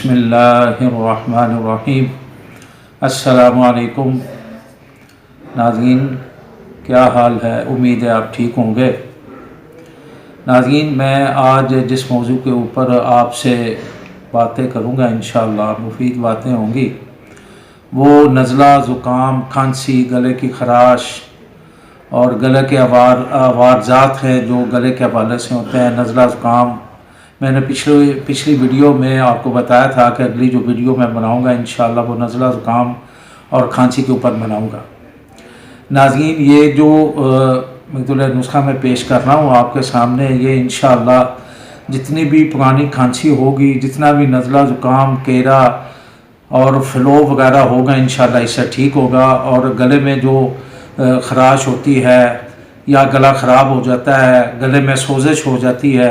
بسم اللہ الرحمن الرحیم۔ السلام علیکم ناظرین، کیا حال ہے؟ امید ہے آپ ٹھیک ہوں گے۔ ناظرین، میں آج جس موضوع کے اوپر آپ سے باتیں کروں گا انشاءاللہ مفید باتیں ہوں گی، وہ نزلہ، زکام، کھانسی، گلے کی خراش اور گلے کے عوارضات ہیں جو گلے کے حوالے سے ہوتے ہیں۔ نزلہ زکام میں نے پچھلی ویڈیو میں آپ کو بتایا تھا کہ اگلی جو ویڈیو میں بناؤں گا انشاءاللہ وہ نزلہ زکام اور کھانسی کے اوپر بناؤں گا۔ ناظرین، یہ جو نسخہ میں پیش کر رہا ہوں آپ کے سامنے، یہ انشاءاللہ جتنی بھی پرانی کھانسی ہوگی، جتنا بھی نزلہ زکام، کیرا اور فلو وغیرہ ہوگا انشاءاللہ اس سے ٹھیک ہوگا۔ اور گلے میں جو خراش ہوتی ہے یا گلا خراب ہو جاتا ہے، گلے میں سوزش ہو جاتی ہے،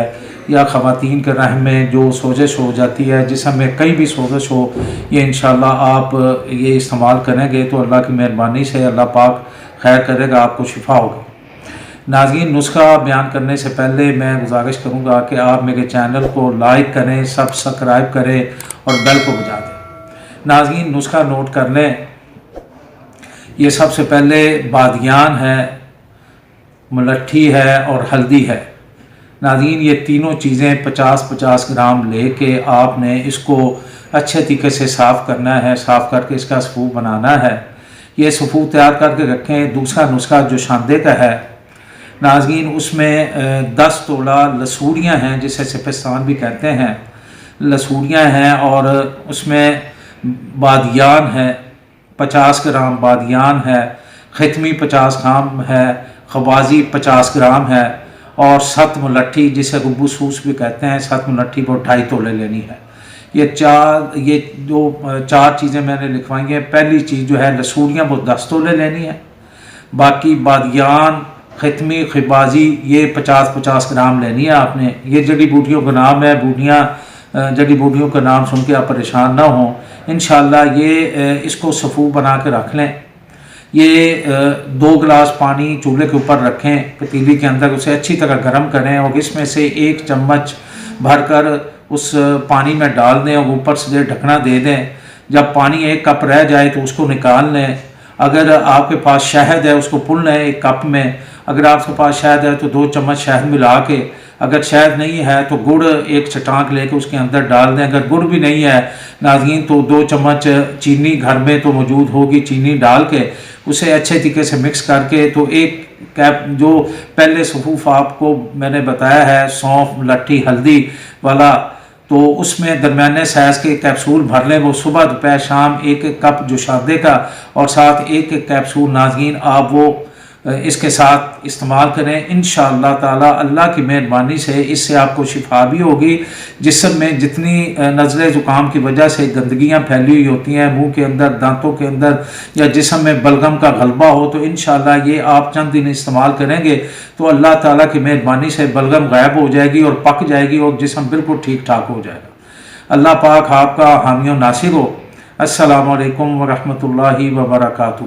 یا خواتین کے رحم میں جو سوزش ہو جاتی ہے، جسم میں کہیں بھی سوزش ہو، یہ انشاءاللہ آپ یہ استعمال کریں گے تو اللہ کی مہربانی سے اللہ پاک خیر کرے گا، آپ کو شفا ہوگی۔ ناظرین، نسخہ بیان کرنے سے پہلے میں گزارش کروں گا کہ آپ میرے چینل کو لائک کریں، سبسکرائب کریں اور بیل کو بجا دیں۔ ناظرین، نسخہ نوٹ کر لیں۔ یہ سب سے پہلے بادیان ہے، ملٹھی ہے اور ہلدی ہے۔ ناظرین، یہ تینوں چیزیں 50-50 گرام لے کے آپ نے اس کو اچھے طریقے سے صاف کرنا ہے، صاف کر کے اس کا سفو بنانا ہے۔ یہ سفو تیار کر کے رکھیں۔ دوسرا نسخہ جو شاندے کا ہے ناظرین، اس میں 10 تولا لسوڑیاں ہیں، جسے سپستان بھی کہتے ہیں، لسوڑیاں ہیں، اور اس میں بادیان ہے، 50 گرام بادیان ہے، ختمی 50 گرام ہے، خبازی 50 گرام ہے، اور 7 ملٹھی جسے گبو سوس بھی کہتے ہیں، 7 ملٹھی کو 2.5 تولے لینی ہے۔ یہ جو 4 چیزیں میں نے لکھوائی ہیں، پہلی چیز جو ہے لسوڑیاں وہ 10 تولے لینی ہے، باقی بادیان، ختمی، خبازی یہ 50-50 گرام لینی ہے آپ نے۔ یہ جڑی بوٹیوں کا نام ہے، جڑی بوٹیوں کا نام سن کے آپ پریشان نہ ہوں، انشاءاللہ یہ اس کو سفو بنا کے رکھ لیں۔ یہ 2 گلاس پانی چولہے کے اوپر رکھیں، پتیلی کے اندر، اسے اچھی طرح گرم کریں اور اس میں سے 1 چمچ بھر کر اس پانی میں ڈال دیں اور اوپر سے ڈھکنا دے دیں۔ جب پانی 1 کپ رہ جائے تو اس کو نکال لیں۔ اگر آپ کے پاس شہد ہے اس کو پن لیں 1 کپ میں، اگر آپ کے پاس شہد ہے تو 2 چمچ شہد ملا کے، اگر شہد نہیں ہے تو گڑ 1 چٹانک لے کے اس کے اندر ڈال دیں۔ اگر گڑ بھی نہیں ہے ناظرین تو 2 چمچ چینی گھر میں تو موجود ہوگی، چینی ڈال کے اسے اچھے طریقے سے مکس کر کے، تو 1 کیپ جو پہلے صفوف آپ کو میں نے بتایا ہے، سونف، ملٹھی، ہلدی والا، تو اس میں درمیانے سائز کے کیپسول بھر لیں۔ وہ صبح دوپہر شام 1 کپ جو شادے کا، اور ساتھ 1 کیپسول ناظرین آپ وہ اس کے ساتھ استعمال کریں۔ انشاءاللہ تعالی اللہ کی مہربانی سے اس سے آپ کو شفا بھی ہوگی۔ جسم میں جتنی نزلے زکام کی وجہ سے گندگیاں پھیلی ہوئی ہوتی ہیں منہ کے اندر، دانتوں کے اندر، یا جسم میں بلغم کا غلبہ ہو، تو انشاءاللہ یہ آپ چند دن استعمال کریں گے تو اللہ تعالیٰ کی مہربانی سے بلغم غائب ہو جائے گی اور پک جائے گی اور جسم بالکل ٹھیک ٹھاک ہو جائے گا۔ اللہ پاک آپ کا حامی و ناصر ہو۔ السلام علیکم ورحمۃ اللہ وبرکاتہ۔